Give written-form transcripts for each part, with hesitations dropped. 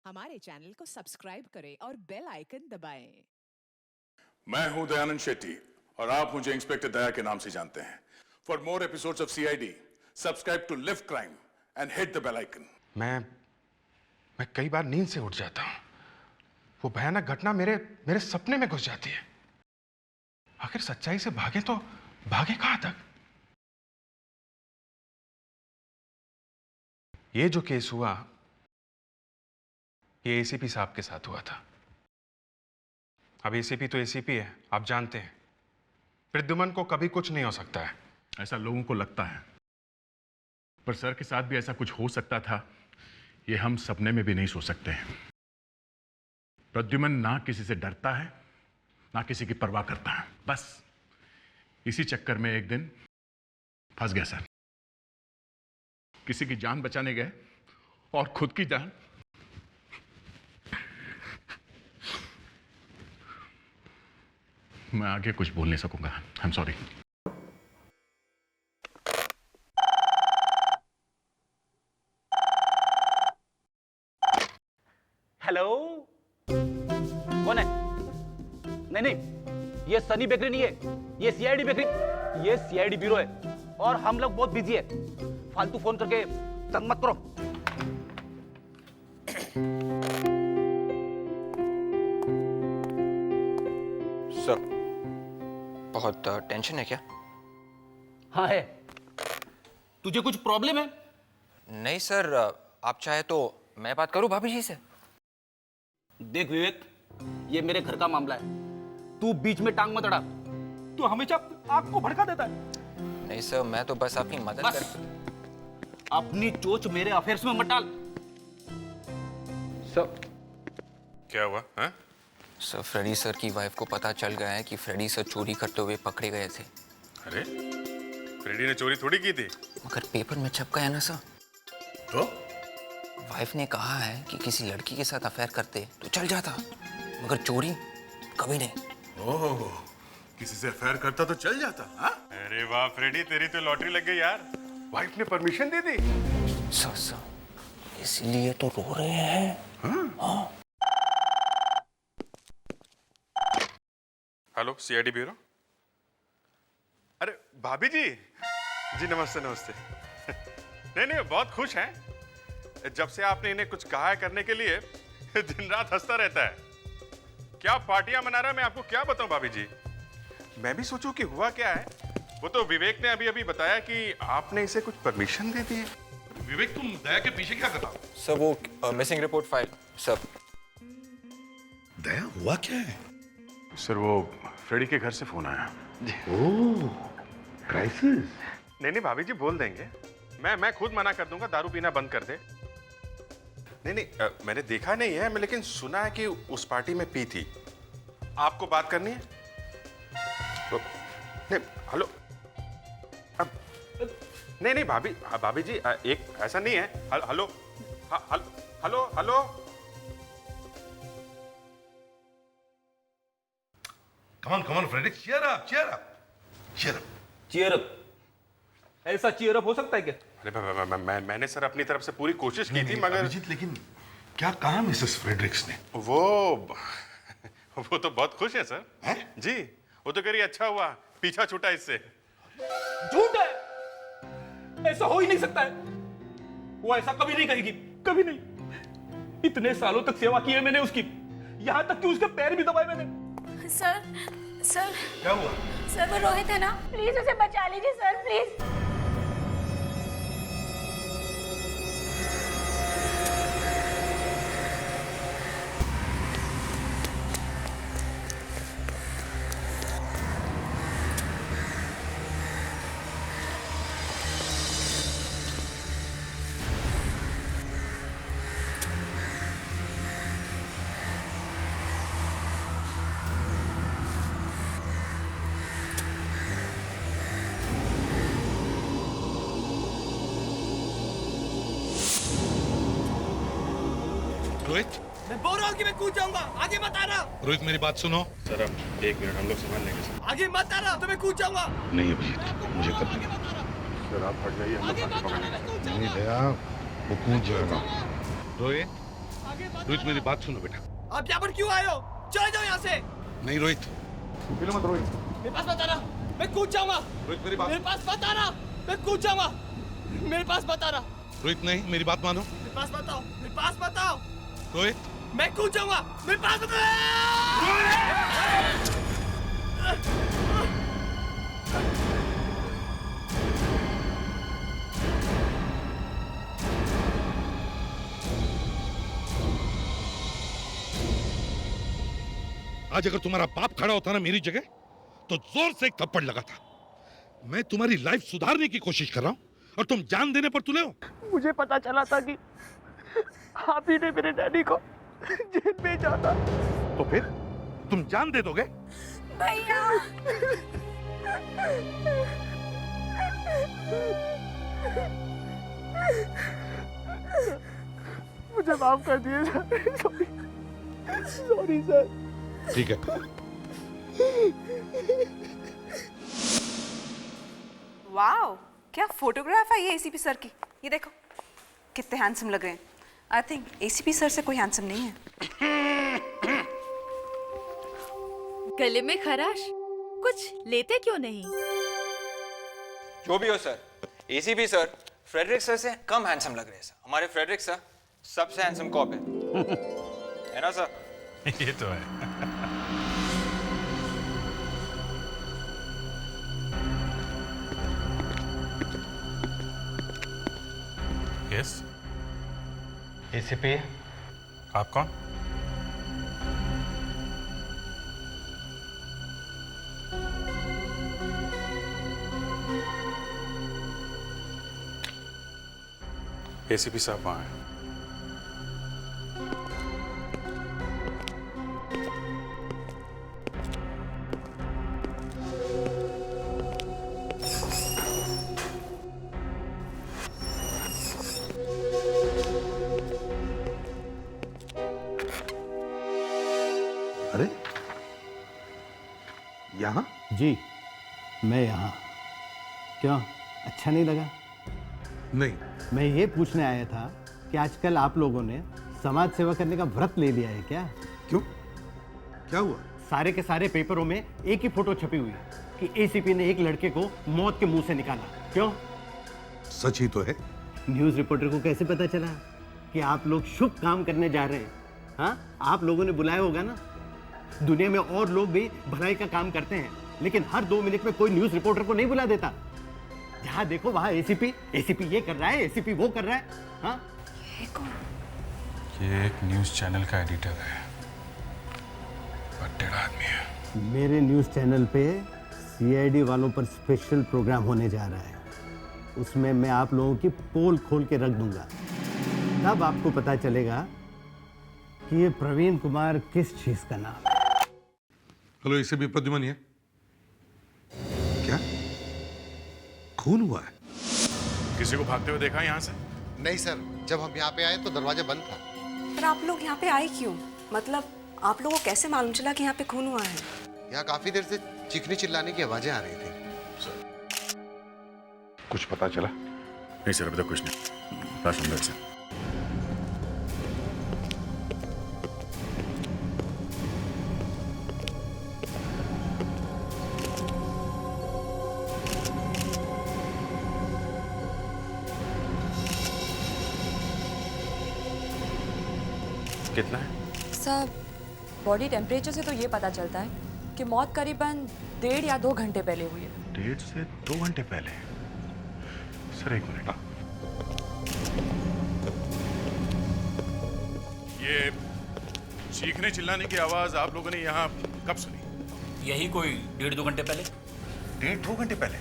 हमारे चैनल को सब्सक्राइब करें और बेल आइकन दबाएं। मैं हूं दयानंद शेट्टी और आप मुझे इंस्पेक्टर दया के नाम से जानते हैं। For more episodes of CID subscribe to lift crime and hit the bell icon. मैं कई बार नींद से उठ जाता हूं। वो भयानक घटना मेरे सपने में घुस जाती है। आखिर सच्चाई से भागे तो भागे कहां तक? ये जो केस हुआ ये एसीपी साहब के साथ हुआ था। अब एसीपी तो एसीपी है, आप जानते हैं। प्रद्युमन को कभी कुछ नहीं हो सकता है। ऐसा लोगों को लगता है, पर सर के साथ भी ऐसा कुछ हो सकता था, ये हम सपने में भी नहीं सोच सकते हैं। प्रद्युमन ना किसी से डरता है, ना किसी की परवाह करता है। बस इसी चक्कर में एक दिन फंस गया सर। किसी की जान बचाने गए और खुद की जान। मैं आगे कुछ बोल नहीं सकूंगा। I am sorry. हेलो, कौन है? नहीं, ये सनी बेकरी नहीं है, ये सीआईडी बेकरी, ये सीआईडी ब्यूरो है और हम लोग बहुत बिजी है। फालतू फोन करके तंग मत करो। सर, बहुत टेंशन है क्या? हाँ है। तुझे कुछ प्रॉब्लम है? नहीं सर, आप चाहे तो मैं बात करूं भाभी जी से। देख विवेक, ये मेरे घर का मामला है, तू बीच में टांग मत अड़ा। तू हमेशा आग को भड़का देता है। नहीं सर, मैं तो बस आपकी मदद बस अपनी चोच मेरे अफेयर्स में मत डाल। सर, क्या हुआ? हाँ? सर, फ्रेडी सर की वाइफ को पता चल गया है कि फ्रेडी सर चोरी करते हुए पकड़े गए थे। अरे, फ्रेडी ने चोरी थोड़ी की थी। मगर पेपर में छपका है ना सर। तो वाइफ ने कहा है कि किसी लड़की के साथ अफेयर करते तो चल जाता, मगर चोरी कभी नहीं। ओह, किसी से अफेयर करता तो चल जाता। हाँ? अरे वाह फ्रेडी, तेरी तो लॉटरी लग गई यार। वाइफ ने परमिशन दे दी। सर, इसीलिए तो रो रहे हैं। हाँ। Hello, CID bureau. अरे भाभी जी, जी नमस्ते नमस्ते। नहीं, बहुत खुश हैं। जब से आपने इन्हें कुछ कहा है करने के लिए, दिन रात हंसता रहता है। क्या पार्टियां मना रहा है, मैं आपको क्या बताऊं भाभी जी। मैं भी सोचूं कि हुआ क्या है। वो तो विवेक ने अभी बताया कि आपने इसे कुछ परमिशन दे दी है। विवेक, तुम दया के पीछे क्या करता? सर, वो मिसिंग रिपोर्ट फाइल। सर, दया, हुआ क्या है? सर, वो फ्रेडी के घर से फोन आया। ओह, क्राइसिस। नहीं भाभी जी, बोल देंगे। मैं खुद मना कर दूंगा, दारू पीना बंद कर दे। नहीं, मैंने देखा नहीं है, मैं लेकिन सुना है कि उस पार्टी में पी थी। आपको बात करनी है? तो, नहीं, हेलो। अब नहीं भाभी जी, एक ऐसा नहीं है। Hello, hello. Come on, Freddy. Cheer up. Cheer up? ऐसा चीयर अप हो सकता है क्या? अरे मैंने सर अपनी तरफ से पूरी कोशिश की थी, मगर अभिजीत, लेकिन क्या कहा मिसेस फ्रेडरिक्स ने? वो तो बहुत खुश है सर। हैं? जी, वो तो कह रही अच्छा हुआ पीछा छूटा इससे। झूठ है, ऐसा हो ही नहीं सकता है। वो ऐसा कभी नहीं करेगी, कभी नहीं। इतने सालों तक सेवा की है मैंने उसकी, यहां तक कि उसके पैर भी दबाए मैंने। सर क्या हुआ? सर, वो रोहित है ना, प्लीज उसे बचा लीजिए सर, प्लीज। रोहित, मैं बोल रहा हूँ कि मैं कूद जाऊंगा, आगे मत आना। रोहित मेरी बात सुनो। सर अब 1 मिनट, हम लोग संभाल लेंगे सर। आगे मत आना तो मैं कूद जाऊंगा। नहीं अभिजीत, मुझे कर दिया। सर आप हट जाइए, हम लोग बाकी पकड़ लेंगे। नहीं दया, वो कूद जाएगा। रोहित, रोहित मेरी बात सुनो बेटा। आप यहाँ पर क्यों आए हो? चले जाओ यहाँ से। नहीं रोहित, बोलो मत रोहित। मेरे पास बताना, मैं कूद जाऊंगा। रोहित मेरी बात। मेरे पास बताना, मैं कूद जाऊंगा। मेरे पास बताना। रोहित नहीं, मेरी बात मानो। मेरे पास बताओ, मेरे पास बताओ। रोहित मैं कूद जाऊंगा, मेरे पास बताओ। आज अगर तुम्हारा बाप खड़ा होता ना मेरी जगह तो जोर से एक थप्पड़ लगा था। मैं तुम्हारी लाइफ सुधारने की कोशिश कर रहा हूं और तुम जान देने पर तुले हो। मुझे पता चला था कि आप ही ने मेरे डैडी को जेल भेजा था। तो फिर तुम जान दे दोगे? भैया मुझे माफ कर दिए सर। Sorry sir. ठीक है। वाओ, क्या फोटोग्राफ है ये एसीपी सर की। ये देखो कितने हैंडसम लग रहे हैं। आई थिंक एसीपी सर से कोई हैंडसम नहीं है। गले में खराश, कुछ लेते क्यों नहीं? जो भी हो sir, ACP sir Frederick sir से कम हैंडसम लग रहे हैं सर। हमारे फ्रेडरिक सर सबसे हैंडसम कॉप है ना सर? ये तो है। यस, एसीपी आप कौन? एसीपी साहब वहां हैं। अरे यहाँ? जी मैं यहाँ। क्यों, अच्छा नहीं लगा? नहीं। मैं ये पूछने आया था कि आजकल आप लोगों ने समाज सेवा करने का व्रत ले लिया है क्या? क्यों, क्या हुआ? सारे के सारे पेपरों में एक ही फोटो छपी हुई है कि एसीपी ने एक लड़के को मौत के मुंह से निकाला। क्यों? सच ही तो है। न्यूज़ रिपोर्टर को कैसे पता चला कि आप लोग शुभ काम करने जा रहे हैं? हाँ, आप लोगों ने बुलाया होगा ना। दुनिया में और लोग भी भलाई का काम करते हैं, लेकिन हर 2 मिनट में कोई न्यूज़ रिपोर्टर को नहीं बुला देता। जहाँ देखो वहाँ एसीपी ये कर रहा है, एसीपी वो कर रहा है। हाँ, ये एक न्यूज़ चैनल का एडिटर है, बड़ा टेढ़ा आदमी है। मेरे न्यूज़ चैनल पे सीआईडी वालों पर स्पेशल प्रोग्राम होने जा रहा है। उसमें मैं आप लोगों की पोल खोल के रख दूंगा। तब आपको पता चलेगा कि ये प्रवीण कुमार किस चीज का नाम है। हेलो, इसे भी प्रद्युमन है क्या? खून हुआ है? किसी को भागते हुए देखा यहाँ से? नहीं सर, जब हम यहाँ पे आए तो दरवाजा बंद था। पर आप लोग यहाँ पे आए क्यों? मतलब आप लोगों को कैसे मालूम चला कि यहाँ पे खून हुआ है? यहाँ काफी देर से चीखने चिल्लाने की आवाजें आ रही थी। कुछ पता चला? नहीं सर, अभी तक कुछ नहीं। बस अंदर से। कितना है? सब बॉडी टेम्परेचर से तो ये पता चलता है कि मौत करीबन 1.5 या 2 घंटे पहले हुई है। 1.5 से 2 घंटे पहले? सर एक मिनट। ये चीखने चिल्लाने की आवाज आप लोगों ने यहाँ कब सुनी? यही कोई 1.5-2 घंटे पहले। 1.5-2 घंटे पहले?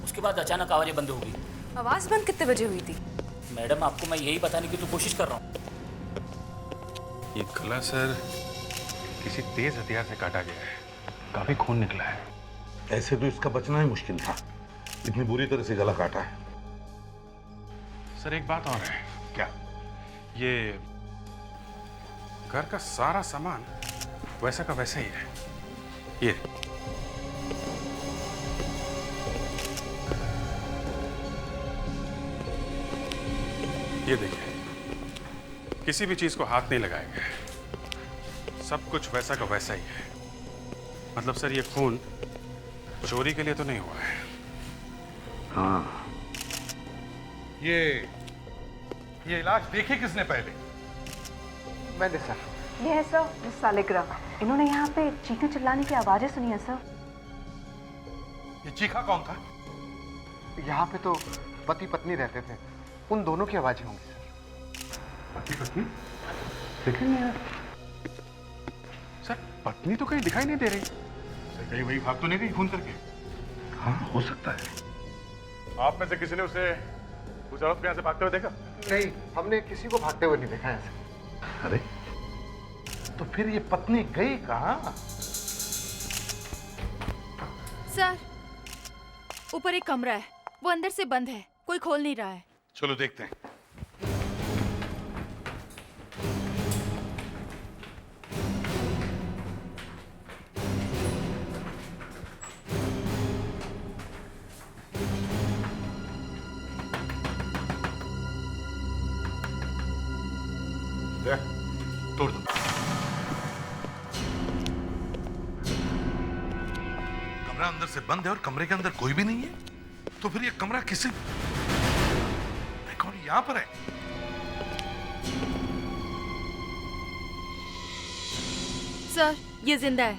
उसके बाद अचानक आवाजें बंद हो गई। आवाज बंद कितने बजे हुई थी? मैडम, आपको मैं यही बताने की तो कोशिश कर रहा हूँ। ये गला सर किसी तेज हथियार से काटा गया है, काफी खून निकला है। ऐसे तो इसका बचना ही मुश्किल था, इतनी बुरी तरह से गला काटा है। सर एक बात और है। क्या? ये घर का सारा सामान वैसा का वैसा ही है। ये देखिए, किसी भी चीज को हाथ नहीं लगाएंगे। सब कुछ वैसा का वैसा ही है। मतलब सर, ये खून चोरी के लिए तो नहीं हुआ है। हाँ। ये इलाज देखे किसने पहले? मैंने सर। ये है सर मिस सालिग्राम। इन्होंने यहाँ पे चीखने चिल्लाने की आवाजें सुनी है सर। ये चीखा कौन था? यहाँ पे तो पति पत्नी रहते थे, उन दोनों की आवाजें होंगी सर। पति पत्नी? देखे नहीं यार। सर, पत्नी तो कहीं दिखाई नहीं दे रही। सर, कहीं वही भाग तो नहीं गई खून करके? हाँ, हो सकता है। आप में से किसी ने उसे उस औरत को यहाँ से भागते हुए देखा? नहीं, हमने किसी को भागते हुए नहीं देखा ऐसे। अरे, तो फिर ये पत्नी गई कहाँ? सर, ऊपर एक कमरा है, वो अंदर से बंद है, कोई खोल नहीं रहा है। चलो देखते हैं। तोड़ दो। कमरा अंदर से बंद है और कमरे के अंदर कोई भी नहीं है, तो फिर ये कमरा किसी कौन यहां पर है? सर, ये जिंदा है।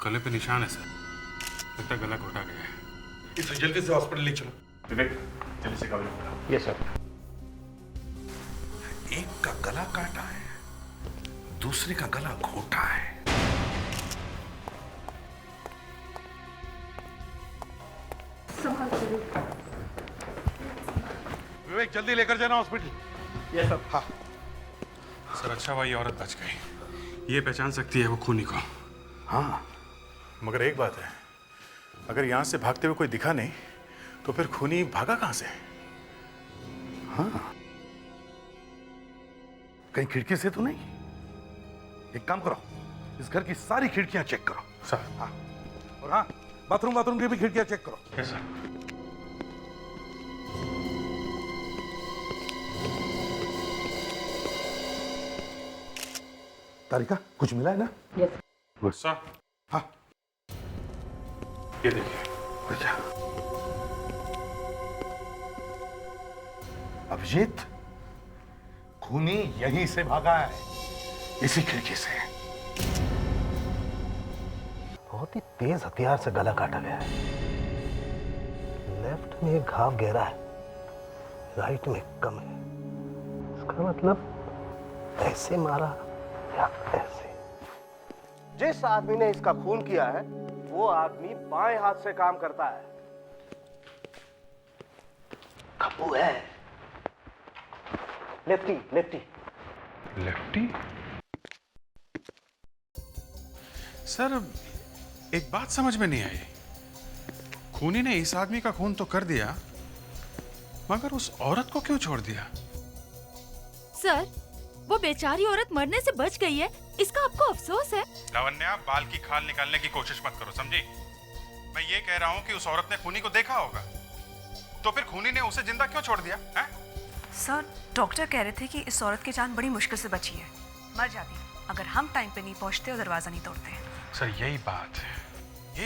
गले पे निशान है सर, लगता है गला घोटा गया है। इसे जल्दी से हॉस्पिटल ले चलो। विवेक, जल्दी से काबिल बुलाओ। Yes sir. एक का गला काटा है, दूसरे का गला घोटा है। विवेक, जल्दी लेकर जाना हॉस्पिटल। Yes sir. हाँ। सर, अच्छा हुआ ये औरत बच गई। ये पहचान सकती है वो खूनी को। हाँ, मगर एक बात है, अगर यहां से भागते हुए कोई दिखा नहीं तो फिर खूनी भागा कहां से? हाँ, कहीं खिड़की से तो नहीं? एक काम करो, इस घर की सारी खिड़कियां चेक करो। सर। हाँ, और हाँ, बाथरूम की भी खिड़कियां चेक करो। Yes sir. तारिका, कुछ मिला है ना? Yes sir. हाँ, ये देखिए। अच्छा। अभिजीत, खूनी यहीं से भागा है, इसी खिड़की से। बहुत ही तेज हथियार से गला काटा गया है। लेफ्ट में एक घाव गहरा है, राइट में कम है। इसका मतलब ऐसे मारा या ऐसे। जिस आदमी ने इसका खून किया है वो आदमी बाएं हाथ से काम करता है। खप्पू है। Lefty lefty lefty? सर, एक बात समझ में नहीं आई। खूनी ने इस आदमी का खून तो कर दिया, मगर उस औरत को क्यों छोड़ दिया? सर, वो बेचारी औरत मरने से बच गई है, इसका आपको अफसोस है? लावण्या, बाल की खाल निकालने की कोशिश मत करो, समझी? मैं ये कह रहा हूँ कि उस औरत ने खूनी को देखा होगा, तो फिर खूनी ने उसे जिंदा क्यों छोड़ दिया? है? सर, डॉक्टर कह रहे थे कि इस औरत की जान बड़ी मुश्किल से बची है, मर जाती अगर हम टाइम पे नहीं पहुंचते और दरवाजा नहीं तोड़ते। सर, यही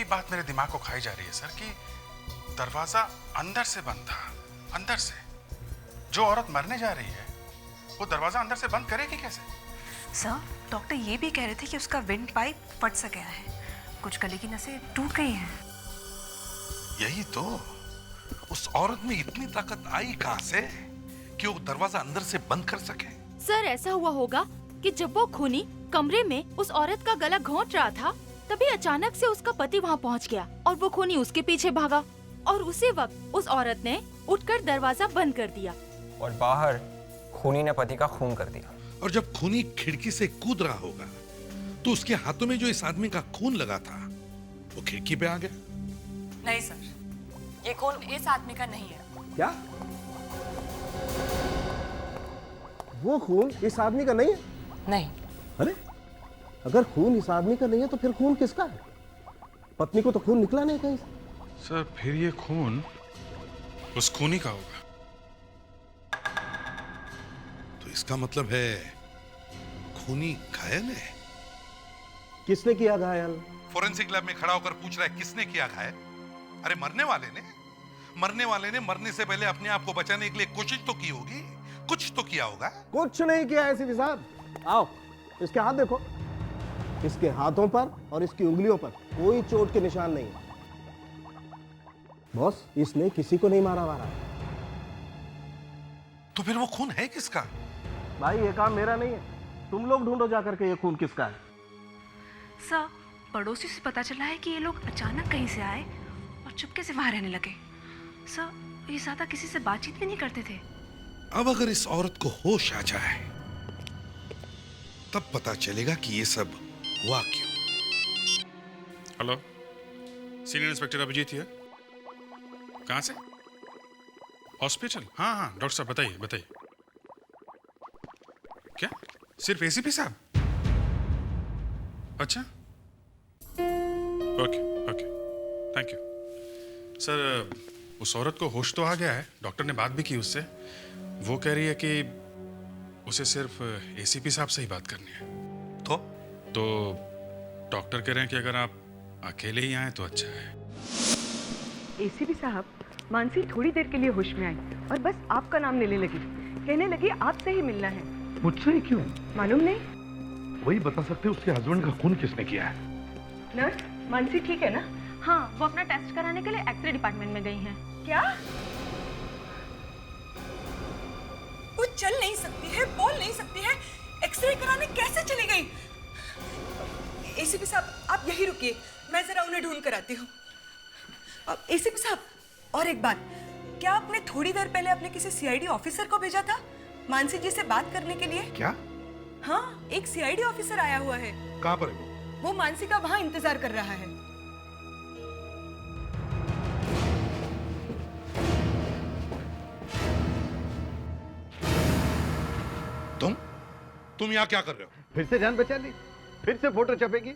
बात मेरे दिमाग को खाई जा रही है सर, कि दरवाजा अंदर से बंद था, अंदर से। जो औरत मरने जा रही है वो दरवाजा अंदर से बंद करेगी कैसे? सर, डॉक्टर ये भी कह रहे थे कि उसका विंड पाइप फट सा गया है, कुछ गले की नसें टूट गई हैं। यही तो, उस औरत में इतनी ताकत आई कहां से कि वो दरवाजा अंदर से बंद कर सके? सर, ऐसा हुआ होगा कि जब वो खूनी कमरे में उस औरत का गला घोंट रहा था, तभी अचानक से उसका पति वहाँ पहुँच गया और वो खूनी उसके पीछे भागा, और उसी वक्त उस औरत ने उठकर दरवाजा बंद कर दिया और बाहर खूनी ने पति का खून कर दिया। और जब खूनी खिड़की से कूद रहा होगा तो उसके हाथों में जो इस आदमी का खून लगा था वो खिड़की पे आ गया। नहीं सर, ये खून इस आदमी का नहीं है। क्या? वो खून इस आदमी का नहीं है? नहीं। अरे, अगर खून इस आदमी का नहीं है तो फिर खून किसका है? पत्नी को तो खून निकला नहीं कहीं से। सर, फिर ये खून उस खूनी का होगा। इसका मतलब है खूनी घायल है। किसने किया घायल? फोरेंसिक लैब में खड़ा होकर पूछ रहा है किसने किया घायल? अरे मरने वाले ने मरने से पहले अपने आप को बचाने के लिए कोशिश तो की होगी, कुछ तो किया होगा। कुछ नहीं किया एसीपी साहब। आओ, इसके हाथ देखो। इसके हाथों पर और इसकी उंगलियों पर कोई चोट के निशान नहीं है। बॉस, इसने किसी को नहीं मारा। तो फिर वो खून है किसका? भाई ये काम मेरा नहीं है, तुम लोग ढूंढो जाकर के ये खून किसका है। सर, पड़ोसी से पता चला है कि ये लोग अचानक कहीं से आए और चुपके से वहां रहने लगे। सर, ये ज्यादा किसी से बातचीत भी नहीं करते थे। अब अगर इस औरत को होश आ जाए तब पता चलेगा कि ये सब हुआ क्यों। Hello, senior inspector Abhijeet here. कहाँ से? हॉस्पिटल? हाँ हाँ डॉक्टर साहब, बताइए बताइए। क्या सिर्फ एसीपी साहब? अच्छा, okay okay, thank you sir. उस औरत को होश तो आ गया है, डॉक्टर ने बात भी की उससे। वो कह रही है कि उसे सिर्फ एसीपी साहब से ही बात करनी है। तो डॉक्टर कह रहे हैं कि अगर आप अकेले ही आए तो अच्छा है। एसीपी साहब, मानसी थोड़ी देर के लिए होश में आई और बस आपका नाम लेने लगी, कहने लगी आपसे ही मिलना है। मुझसे ही क्यों? मालूम नहीं। वही बता सकते उसके हस्बैंड का खून किसने किया है? नर्स, मानसी ठीक है ना? हाँ, वो अपना टेस्ट कराने के लिए एक्सरे डिपार्टमेंट में गई हैं। क्या? वो चल नहीं सकती है, बोल नहीं सकती है, एक्सरे कराने कैसे चली गई? एसीपी साहब, आप यही रुकिए, मैं जरा उन्हें ढूंढ कर आती हूँ। एसीपी साहब, और एक बात, क्या आपने थोड़ी देर पहले अपने किसी सीआईडी ऑफिसर को भेजा था मानसी जी से बात करने के लिए? क्या? हाँ, एक सीआईडी ऑफिसर आया हुआ है। कहाँ पर है वो मानसी का वहां इंतजार कर रहा है। तुम यहाँ क्या कर रहे हो? फिर से जान बचा ली, फिर से फोटो छपेगी।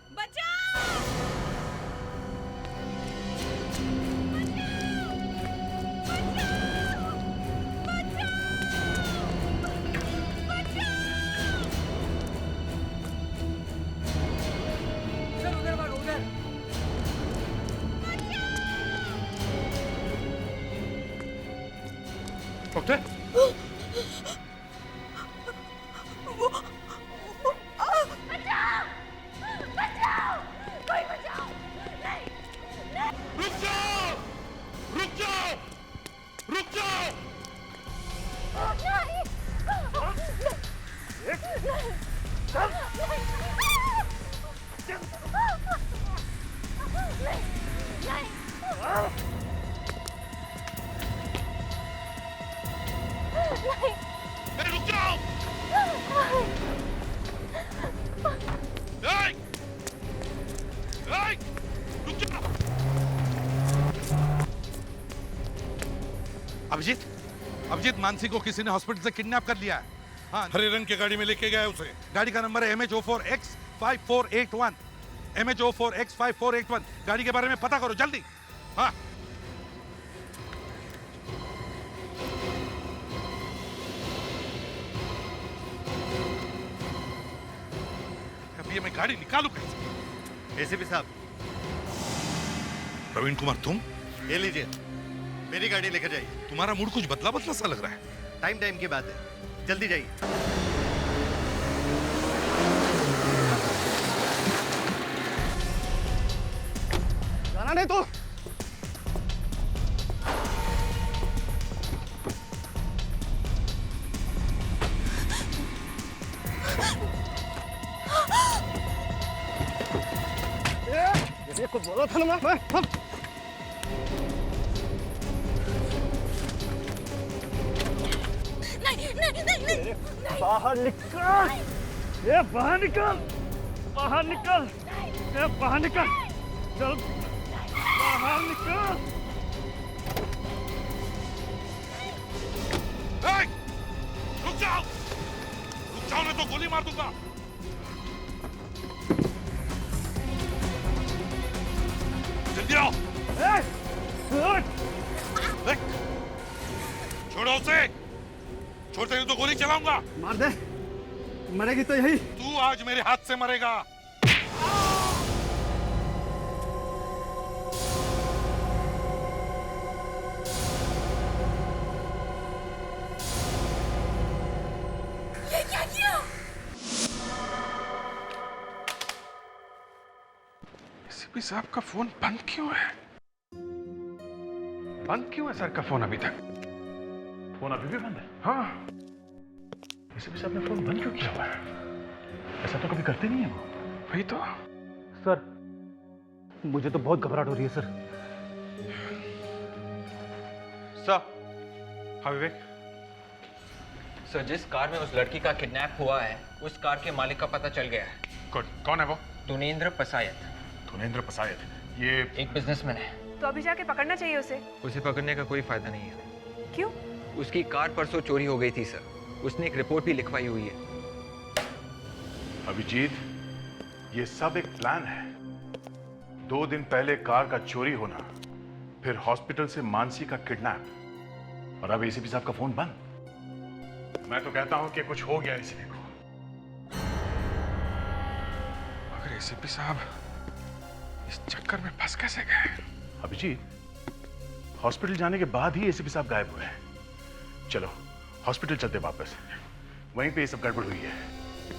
डॉक्टर, अभिजीत, मानसी को किसी ने हॉस्पिटल से किडनैप कर लिया है। हाँ, हरे रंग की गाड़ी में लेके गया है उसे। गाड़ी का नंबर है MH04X5481। MH04X5481। गाड़ी के बारे में पता करो जल्दी। हाँ, अब ये मैं गाड़ी निकालू कैसे? एसीपी साहब, प्रवीण कुमार, तुम ये लीजिए, मेरी गाड़ी लेकर जाइए। तुम्हारा मूड कुछ बदला बदला सा लग रहा है। टाइम की बात है, जल्दी जाइए। जाना नहीं तो ये कुछ बोला था ना मैं। नहीं। बाहर निकल, ये बाहर निकल, बाहर निकल, ये बाहर निकल, चल बाहर निकल। रुक जाओ नहीं तो गोली मार दूंगा। जल्दी आओ। छोड़ो उसे। छोड़ते नहीं तो गोली चलाऊंगा। मार दे, मरेगी तो यही। तू आज मेरे हाथ से मरेगा। ये क्या किया? एसीपी साहब का फोन बंद क्यों है? बंद क्यों है सर का फोन अभी तक? फोन अभी भी बंद है? हाँ। एसीपी साहब ने फोन बंद क्यों किया हुआ है? ऐसा तो कभी करते नहीं है वो। वही तो। सर, मुझे तो बहुत घबराहट हो रही है सर। सर। हाँ विवेक। सर, जिस कार में उस लड़की का किडनैप हुआ है, उस कार के मालिक का पता चल गया है। कौन है वो? दुनेंद्र पसायत। दुनेंद्र पसायत, ये एक बिजनेसमैन है। तो अभी जाके पकड़ना चाहिए उसे। उसे पकड़ने का कोई फायदा नहीं है। क्यों? उसकी कार परसों चोरी हो गई थी सर। उसने एक रिपोर्ट भी लिखवाई हुई है। अभिजीत, ये सब एक प्लान है। 2 दिन पहले कार का चोरी होना, फिर हॉस्पिटल से मानसी का किडनैप, और अब एसीपी साहब का फोन बंद। मैं तो कहता हूं कि कुछ हो गया एसीपी को। मगर एसीपी साहब इस चक्कर में फंस कैसे गए? अभिजीत, हॉस्पिटल जाने के बाद ही एसीपी साहब गायब हुए हैं। चलो हॉस्पिटल चलते वापस, वहीं पे ये सब गड़बड़ हुई है।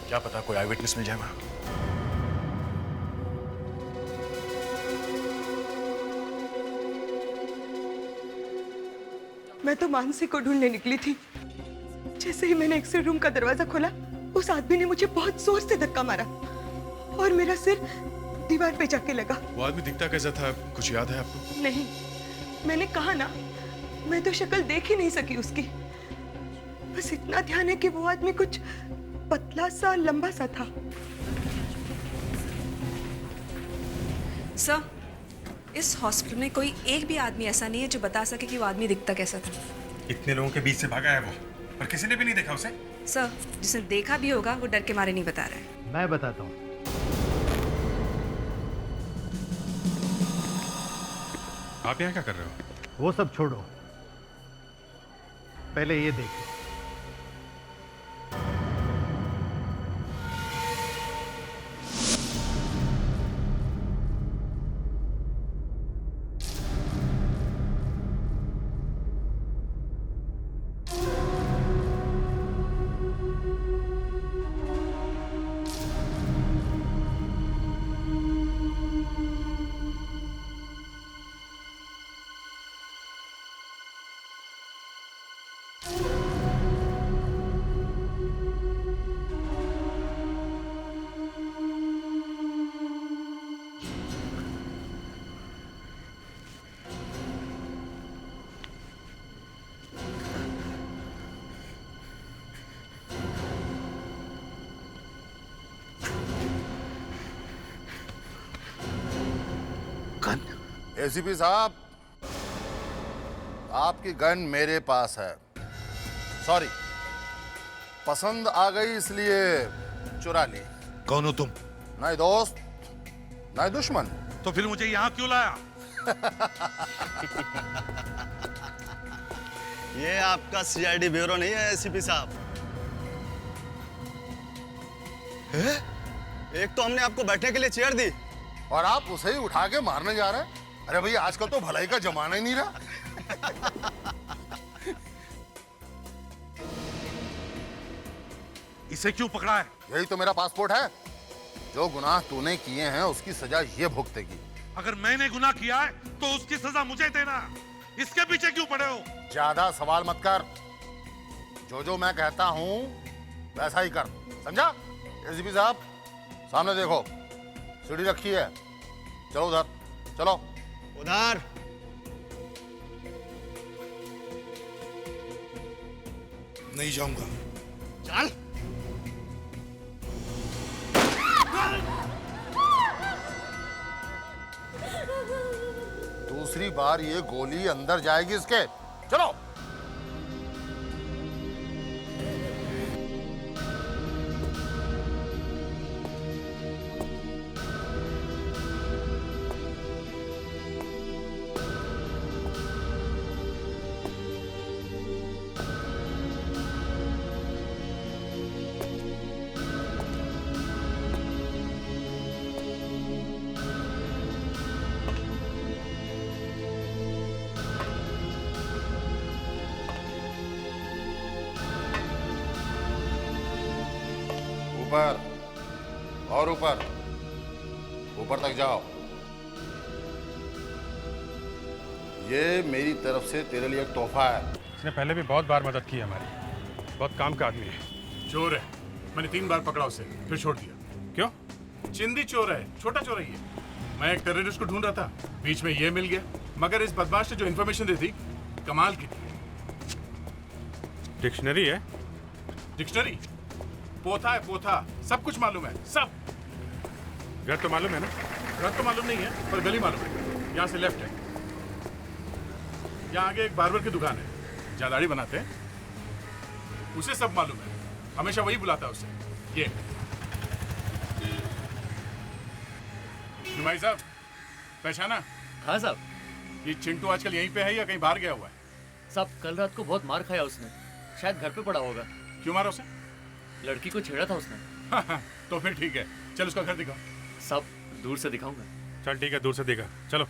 क्या पता कोई आई विटनेस मिल जाए वहां। मैं तो मानसी को ढूंढने निकली थी। जैसे ही मैंने एक्स-रे रूम का दरवाजा खोला, उस आदमी ने मुझे बहुत जोर से धक्का मारा और मेरा सिर दीवार पे जाके लगा। वो आदमी दिखता कैसा था, कुछ याद है आपको? नहीं, मैंने कहा ना, मैं तो शक्ल देख ही नहीं सकी उसकी। बस इतना ध्यान है कि वो आदमी कुछ पतला सा, लंबा सा था। सर, इस हॉस्पिटल में कोई एक भी आदमी ऐसा नहीं है जो बता सके कि वो आदमी दिखता कैसा था। इतने लोगों के बीच से भागा है वो, पर किसी ने भी नहीं देखा उसे। सर, जिसने देखा भी होगा वो डर के मारे नहीं बता रहा है। मैं बताता हूँ। आप यहाँ क्या कर रहे हो? वो सब छोड़ो, पहले ये देखो। एसीपी साहब, आपकी गन मेरे पास है। सॉरी, पसंद आ गई इसलिए चुरा ली। कौन हो तुम? नहीं दोस्त, नहीं दुश्मन। तो फिर मुझे यहाँ क्यों लाया? ये आपका सीआईडी ब्यूरो नहीं है एसीपी साहब। एक तो हमने आपको बैठने के लिए चेयर दी और आप उसे ही उठा के मारने जा रहे हैं। अरे भैया, आजकल तो भलाई का जमाना ही नहीं रहा। इसे क्यों पकड़ा है? यही तो मेरा पासपोर्ट है। जो गुनाह तूने किए हैं उसकी सजा ये भुगतेगी। अगर मैंने गुनाह किया है तो उसकी सजा मुझे देना। इसके पीछे क्यों पड़े हो? ज्यादा सवाल मत कर। जो मैं कहता हूं वैसा ही कर, समझा? एसीपी साहब, सामने देखो, सीढ़ी रखी है। चलो उधर, चलो उधर। नहीं जाऊंगा। चल। दूसरी बार ये गोली अंदर जाएगी इसके। चलो। ऊपर और ऊपर, ऊपर तक जाओ। ये मेरी तरफ से तेरे लिए एक तोहफा है। इसने पहले भी बहुत बार मदद की है हमारी, बहुत काम का आदमी है। चोर है, मैंने 3 बार पकड़ा उसे, फिर छोड़ दिया। क्यों? चिंदी चोर है, छोटा चोर है ये। मैं एक टेररिस्ट को ढूंढ रहा था, बीच में ये मिल गया। मगर इस बदमाश ने जो इन्फॉर्मेशन दी थी, कमाल की थी। डिक्शनरी है? डिक्शनरी? पोथा है, पोथा। सब कुछ मालूम है, सब। घर तो मालूम है ना? घर तो मालूम नहीं है, पर गली मालूम है। यहाँ से लेफ्ट है। यहाँ आगे एक बार्बर की दुकान है, जहाँ दाढ़ी बनाते हैं। उसे सब मालूम है, हमेशा वही बुलाता है उसे। ये भाई साहब, पहचाना? हाँ साहब। ये चिंटू आजकल यहीं पे है या कहीं बाहर गया हुआ है? साहब, कल रात को बहुत मार खाया उसने, शायद घर पे पड़ा होगा। क्यों मारा उसे? लड़की को छेड़ा था उसने। तो फिर ठीक है, चल उसका घर दिखाओ। साहब, दूर से दिखाऊंगा। चल ठीक है, दूर से दिखा। चलो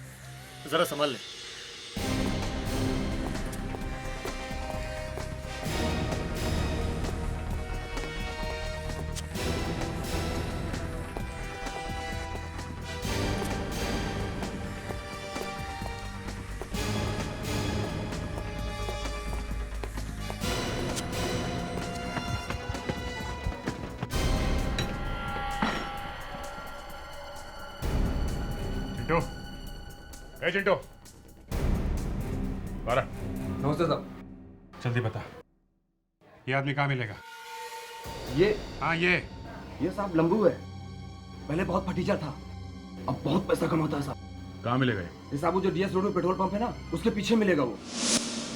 जरा संभाल ले। चिंटू, ए चिंटू, बारह। नमस्ते साहब। जल्दी बता, ये आदमी कहाँ मिलेगा? ये? हाँ ये साहब लंबू है। पहले बहुत फटीचा था, अब बहुत पैसा कमाता है साहब। कहाँ मिलेगा ये साहब? वो जो डीएस रोड में पेट्रोल पंप है ना, उसके पीछे मिलेगा वो।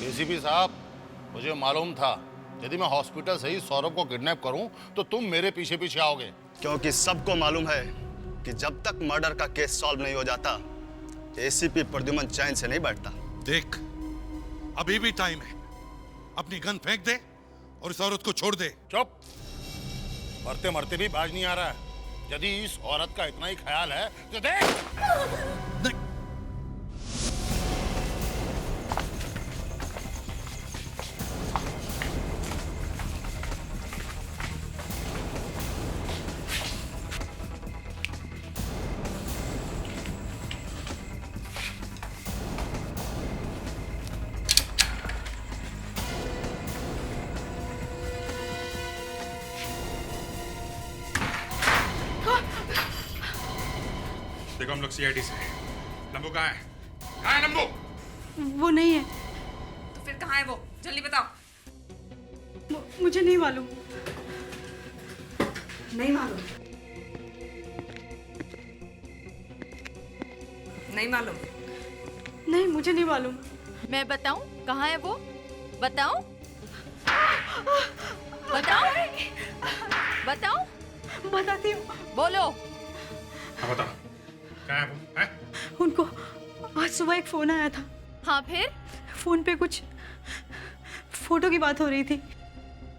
एसीपी साहब, मुझे मालूम था यदि मैं हॉस्पिटल से ही सौरभ को किडनैप करूं तो तुम मेरे पीछे पीछे आओगे। क्योंकि सबको मालूम है कि जब तक मर्डर का केस सॉल्व नहीं हो जाता, एसीपी प्रद्युमन चैन से नहीं बैठता। देख, अभी भी टाइम है। अपनी गन फेंक दे और इस औरत को छोड़ दे। चुप, मरते मरते भी बाज नहीं आ रहा है। यदि इस औरत का इतना ही ख्याल है तो देख। देखो, हम लोग सीआईडी से हैं। नंबू कहाँ है? कहाँ है नंबू? वो नहीं है। तो फिर कहाँ है वो? जल्दी बताओ। मुझे नहीं मालूम। नहीं मालूम? नहीं मालूम? नहीं, मुझे नहीं मालूम। मैं बताऊं कहाँ है वो? बताऊं? बताऊं? बताऊं? बताती हूँ। बोलो। हाँ बता, कहाँ है वो? है? उनको आज सुबह एक फोन आया था। हाँ फिर? फोन पे कुछ फोटो की बात हो रही थी।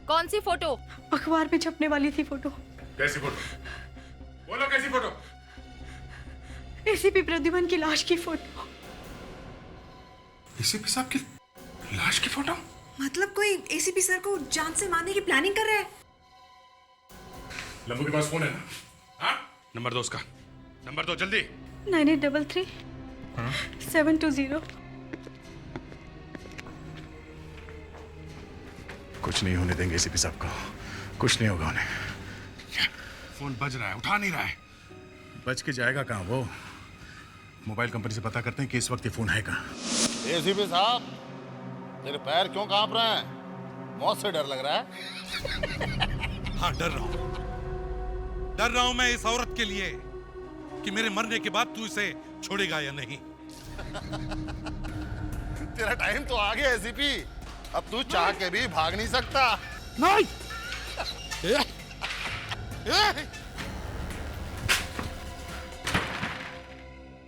कौन सी फोटो? अखबार में छपने वाली थी फोटो। कैसी फोटो? बोलो, कैसी फोटो? एसीपी प्रद्युमन की लाश की फोटो। एसीपी साहब की लाश की फोटो? मतलब कोई एसीपी सर को जान से मारने की प्लानिंग कर रहा है? लंबू के पास फोन है ना? हाँ? नंबर दो उसका, नंबर दो जल्दी। 9833 720। कुछ नहीं होने देंगे एसीपी साहब को, कुछ नहीं होगा उन्हें। फोन बज रहा है, उठा नहीं रहा है। बच के जाएगा कहाँ वो? मोबाइल कंपनी से पता करते हैं कि इस वक्त ये फोन है कहाँ। एसीपी साहब, तेरे पैर क्यों कांप रहे हैं? मौत से डर लग रहा है? हाँ, डर रहा हूं। डर रहा हूं मैं इस औरत के लिए कि मेरे मरने के बाद तू इसे छोड़ेगा या नहीं। तेरा टाइम तो आ गया एसीपी, अब तू चाह के भी भाग नहीं सकता। नहीं।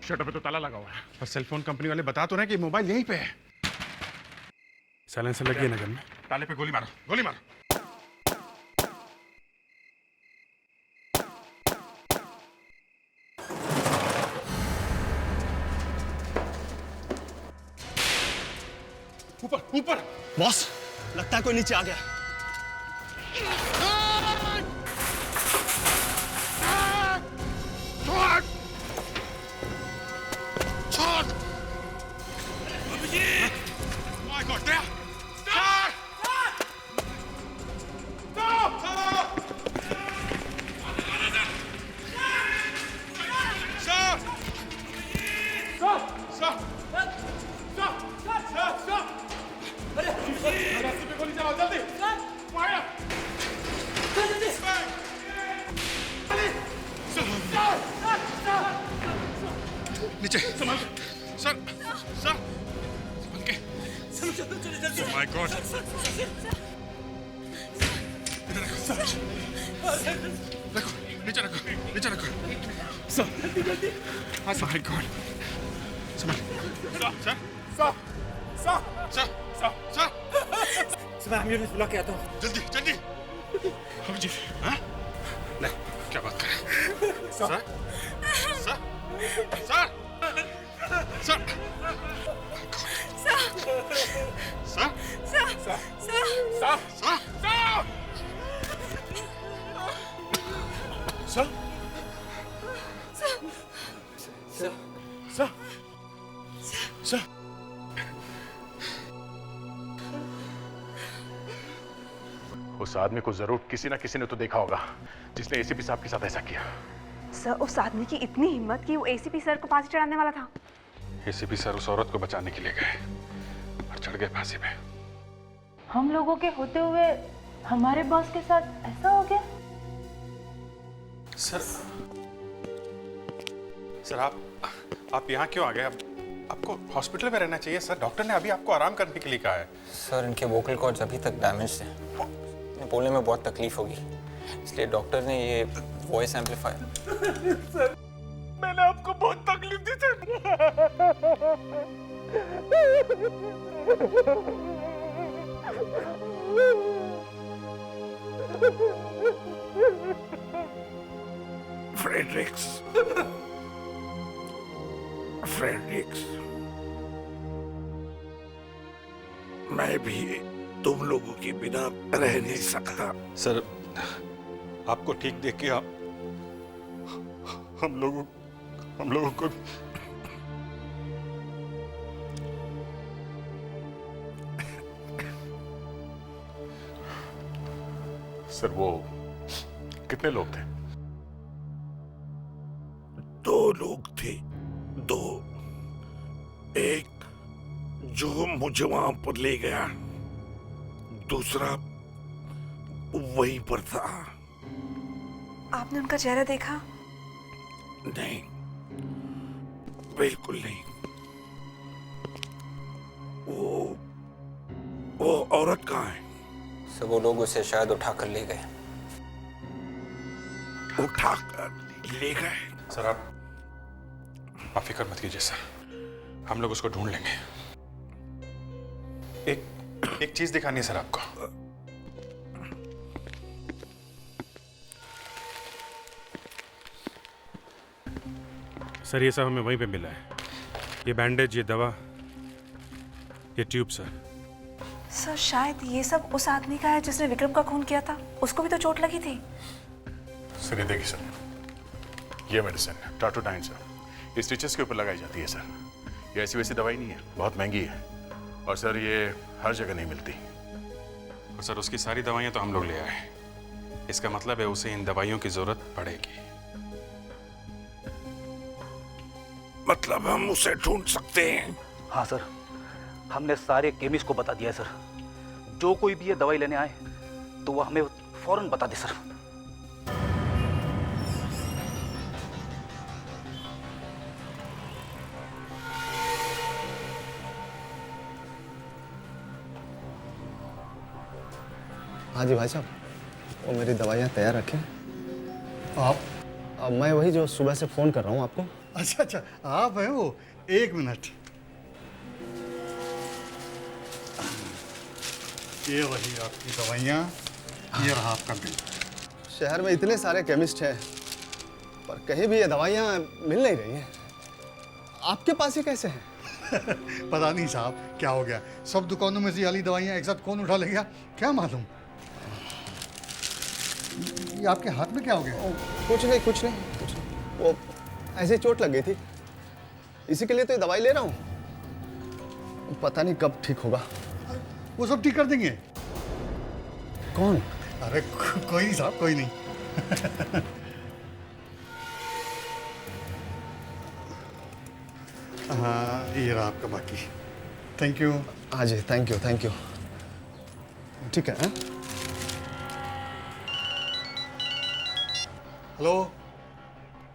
शटर पे तो ताला लगा हुआ है, और सेल फोन कंपनी वाले बता तो रहे कि मोबाइल यहीं पे है। साइलेंसर लगी है नजर में। ताले पे गोली मारो, गोली मारो। ऊपर ऊपर। बॉस, लगता है कोई नीचे आ गया। गॉड रखो नीचे रखो नीचे रखो sir my God sir sir sir sir sir मैं एम्बुलेंस बुला के आता हूँ। जल्दी जल्दी हम जी हाँ नहीं क्या बात कर रहे हैं सर सर सर सर उस आदमी को जरूर किसी ना किसी ने तो देखा होगा जिसने एसीपी साहब के साथ ऐसा किया। सर उस आदमी की इतनी हिम्मत कि वो एसीपी सर को फांसी चढ़ाने वाला था। एसीपी सर उस औरत को बचाने के लिए गए और चढ़ गए फांसी पे। हम लोगों के होते हुए हमारे बॉस के साथ ऐसा हो गया। सर आप यहाँ क्यों आ गए? आपको हॉस्पिटल में रहना चाहिए सर। डॉक्टर ने अभी आपको आराम करने के लिए कहा है। सर इनके वोकल कॉर्ड्स अभी तक डैमेज हैं, बोलने में बहुत तकलीफ होगी, इसलिए डॉक्टर ने ये वॉइस एम्पलीफायर। सर मैंने आपको बहुत तकलीफ दी सर। फ्रेडरिक्स फ्रेडरिक्स मैं भी तुम लोगों के बिना रह नहीं सकता। सर आपको ठीक देख के हम लोगों को सर वो कितने लोग थे? 2 लोग थे, 2। एक जो मुझे वहां पर ले गया, दूसरा वहीं पर था। आपने उनका चेहरा देखा? नहीं, बिल्कुल नहीं। वो औरत कहाँ है? सर वो लोग उसे शायद उठाकर ले गए। उठाकर ले गए? सर आप फिक्र मत कीजिए सर, हम लोग उसको ढूंढ लेंगे। एक चीज दिखानी है सर आपको। सर ये सब हमें वहीं पे मिला है, ये बैंडेज, ये दवा, ये ट्यूब सर। सर शायद ये सब उस आदमी का है जिसने विक्रम का खून किया था, उसको भी तो चोट लगी थी। सर ये देखिए सर, ये मेडिसिन टाटोडाइन सर, ये स्टिचेस के ऊपर लगाई जाती है सर। ये ऐसी वैसी दवाई नहीं है, बहुत महंगी है और सर ये हर जगह नहीं मिलती। और सर उसकी सारी दवाइयां तो हम लोग ले आए, इसका मतलब है उसे इन दवाइयों की जरूरत पड़ेगी। मतलब हम उसे ढूंढ सकते हैं? हाँ सर, हमने सारे केमिस्ट को बता दिया है सर। जो कोई भी ये दवाई लेने आए तो वो हमें फौरन बता दे सर। हाँ जी भाई साहब, वो मेरी दवाइयाँ तैयार रखें। आप? मैं वही जो सुबह से फ़ोन कर रहा हूँ आपको। अच्छा अच्छा, आप हैं वो? 1 मिनट। ये वही आपकी दवाइयाँ, ये रहा आपका बिल। शहर में इतने सारे केमिस्ट हैं पर कहीं भी ये दवाइयाँ मिल नहीं रही हैं। आपके पास ही कैसे हैं? पता नहीं साहब क्या हो गया, सब दुकानों में से वाली दवाइयाँ एक साथ कौन उठा ले गया, क्या मालूम। ये आपके हाथ में क्या हो गया? कुछ नहीं कुछ नहीं कुछ नहीं, वो ऐसे चोट लग गई थी, इसी के लिए तो ये दवाई ले रहा हूँ। पता नहीं कब ठीक होगा। वो सब ठीक कर देंगे। कौन? अरे कोई नहीं साहब, कोई नहीं। हाँ ये रहा आपका बाकी। Thank you. हाँ जी थैंक यू थैंक यू। ठीक है। Hello,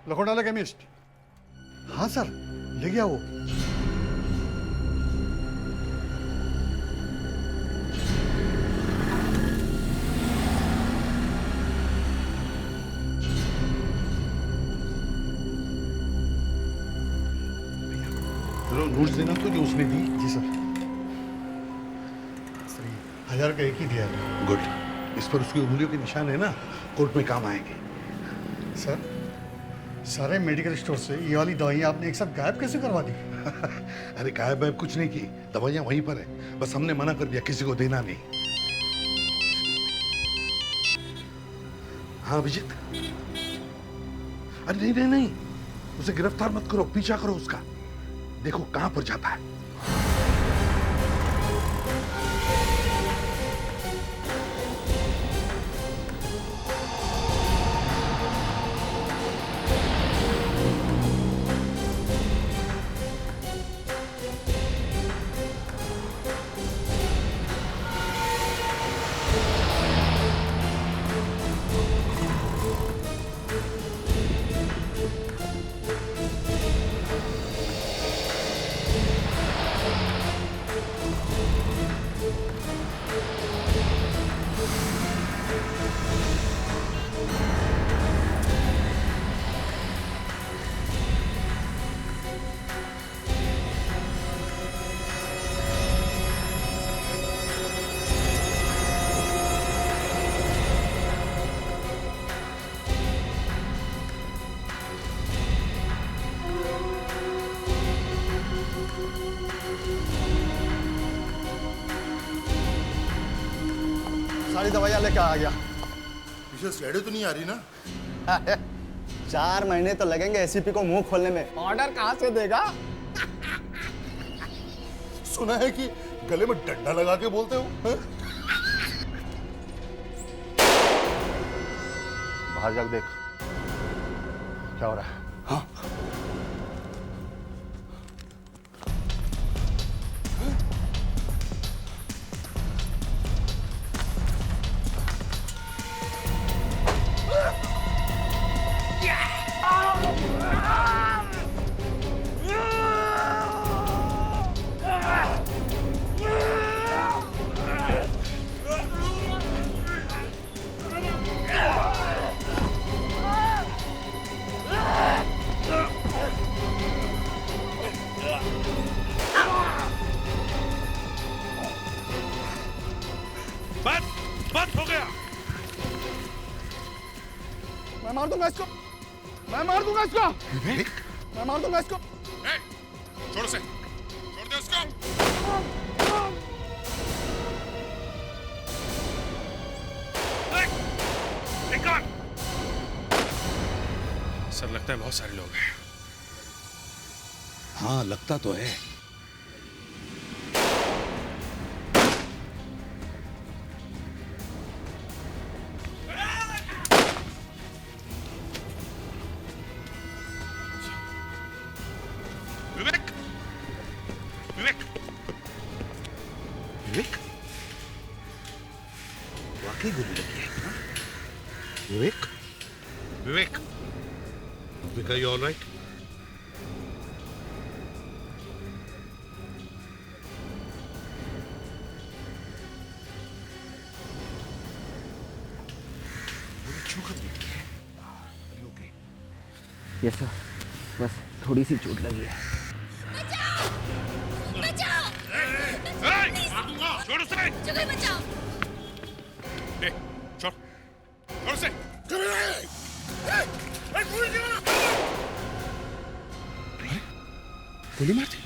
Lakhotala chemist. हाँ सर, ले गया वो। नोट्स देना तो जो उसने दी। जी सर। 1000 का एक ही दिया है। गुड। इस पर उसकी उंगलियों के निशान है ना, कोर्ट में काम आएंगे। सर, सारे मेडिकल स्टोर से ये वाली दवाइयाँ आपने एक साथ गायब कैसे करवा दी? अरे गायब वायब कुछ नहीं की, दवाइयाँ वहीं पर है, बस हमने मना कर दिया किसी को देना नहीं। हाँ अभिजीत। अरे नहीं नहीं नहीं, उसे गिरफ्तार मत करो, पीछा करो उसका, देखो कहां पर जाता है। सारी दवाइयाँ लेकर आ गया। पीछे स्लेडे तो नहीं आ रही ना? 4 महीने तो लगेंगे एसीपी को मुंह खोलने में, ऑर्डर कहाँ से देगा? सुना है कि गले में डंडा लगा के बोलते हो। बाहर जाकर देख क्या हो रहा है। हाँ बस हो गया। मैं मार दूंगा इसको, मैं मार दूंगा इसको, मैं मार दूंगा इसको। छोड़ से, छोड़ दे उसको। सर लगता है बहुत सारे लोग हैं। हाँ लगता तो है। विवेक, विवेक, विवेक, वाकई गोली लगी है ना? विवेक, विवेक, विवेक, are you all right? Yes sir, बस थोड़ी सी चोट लगी है। छोड़ उसे। छोड़, छोड़ उसे। गोली मार दी।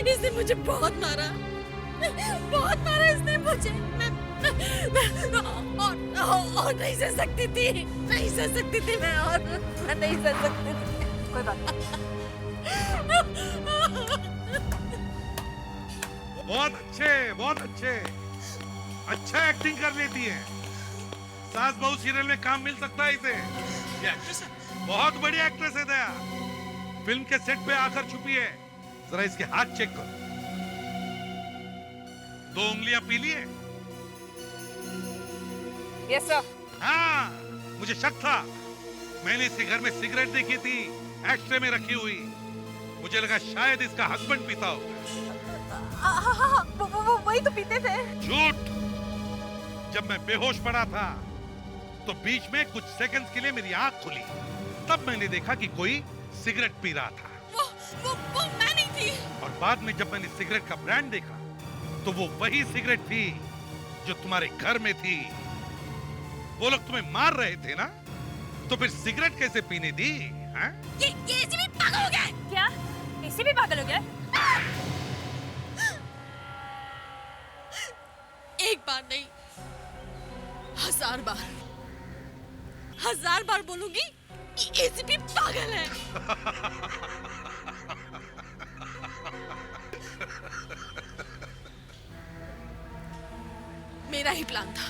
इसने मुझे बहुत मारा इसने मुझे। मैं और नहीं सह सकती थी, नहीं सह सकती थी मैं, और मैं नहीं सह सकती थी। कोई बात बहुत अच्छे, बहुत अच्छे, अच्छा एक्टिंग कर लेती है। सास बहू सीरियल में काम मिल सकता है इसे। ये एक्ट्रेस है, बहुत बड़ी एक्ट्रेस है दया। फिल्म के सेट पे आकर छुपी है। जरा इसके हाथ चेक करो, 2 उंगलियां पीली है, यस सर। हाँ, मुझे शक था। मैंने इसके घर में सिगरेट देखी थी, एस्ट्रे में रखी हुई। मुझे लगा शायद इसका हस्बैंड पीता होगा। हाँ, वो वही तो पीते थे। झूठ। जब मैं बेहोश पड़ा था तो बीच में कुछ सेकंड्स के लिए मेरी आंख खुली, तब मैंने देखा कि कोई सिगरेट पी रहा था। वो मैं नहीं थी। और बाद में जब मैंने सिगरेट का ब्रांड देखा तो वो वही सिगरेट थी जो तुम्हारे घर में थी। वो लोग तुम्हें मार रहे थे ना, तो फिर सिगरेट कैसे पीने दी? हाँ? ये एसीपी पागल हो गया। क्या एसीपी पागल हो गया? एक बार नहीं, 1000 बार बोलूंगी कि एसीपी पागल है। मेरा ही प्लान था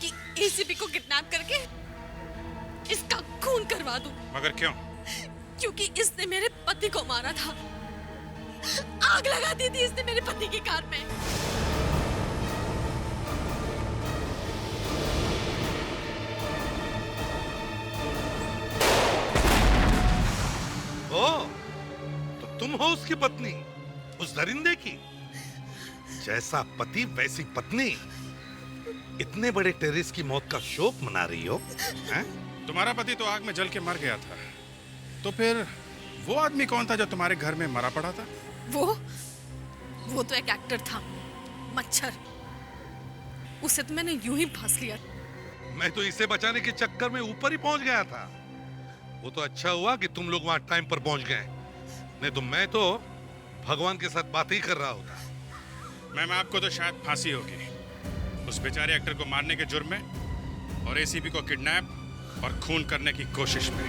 कि एसीपी को किडनैप करके इसका खून करवा दूं। मगर क्यों? क्योंकि इसने मेरे पति को मारा था। आग लगा दी थी इसने मेरे पति की कार में। ओ, तो तुम हो उसकी पत्नी, उस दरिंदे की। जैसा पति वैसी पत्नी, इतने बड़े टेररिस्ट की मौत का शोक मना रही हो? हैं? तुम्हारा पति तो आग में जल के मर गया था, तो फिर वो आदमी कौन था जो तुम्हारे घर में मरा पड़ा था? वो तो एक एक्टर था, मच्छर। उसे तो मैंने यूं ही फांस लिया। मैं तो इसे बचाने के चक्कर में ऊपर ही पहुंच गया था। वो तो अच्छा हुआ कि तुम लोग वहां टाइम पर पहुंच गए, नहीं तो मैं तो भगवान के साथ बात ही कर रहा होता। मैम, आपको तो शायद फांसी होगी उस बेचारे एक्टर को मारने के जुर्म में और एसीपी को किडनैप और खून करने की कोशिश में।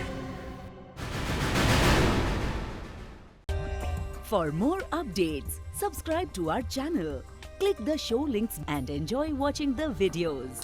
For more updates, subscribe to our channel, click the show links and enjoy watching the videos.